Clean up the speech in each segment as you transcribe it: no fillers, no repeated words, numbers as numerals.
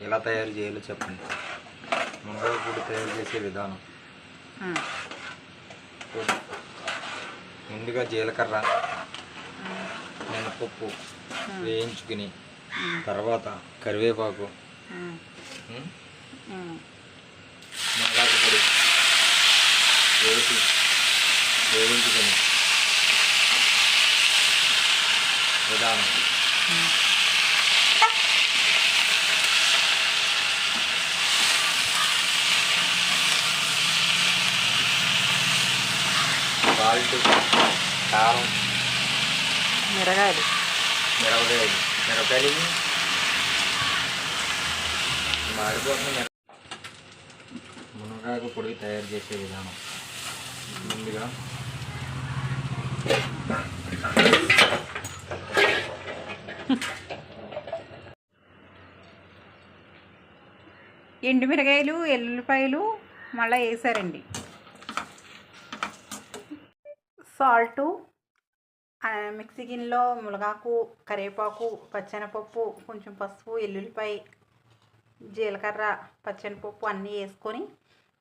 ఎలా తయారు చేయాలో చెప్పండి. మునగాకు పొడి తయారు చేసే విధానం. ముందుగా జీలకర్ర, మినపప్పు వేయించుకుని తర్వాత కరివేపాకు, మునగాకు పొడి వేసి వేయించుకుని విధానం. సాల్ట్, కారం, మిరపకాయలు మాడిపోతుంది. మునగాకు పొడి తయారు చేసే విధానం. ముందుగా ఎండుమిరకాయలు, ఎల్లుల్లిపాయలు మళ్ళీ వేసారండి. సాల్టు, మిక్సీ గిన్నెలో మునగాకు, కరివేపాకు, పచ్చెనపప్పు, కొంచెం పసుపు, ఎల్లుల్లిపాయ, జీలకర్ర, పచ్చెనపప్పు అన్నీ వేసుకొని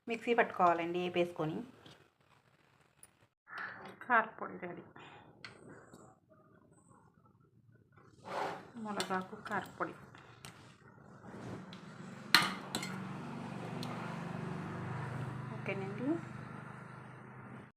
మిక్సీ పట్టుకోవాలండి. వేపేసుకొని కారపొడి రెడీ. మునగాకు కారపొడి. ఓకేనండి.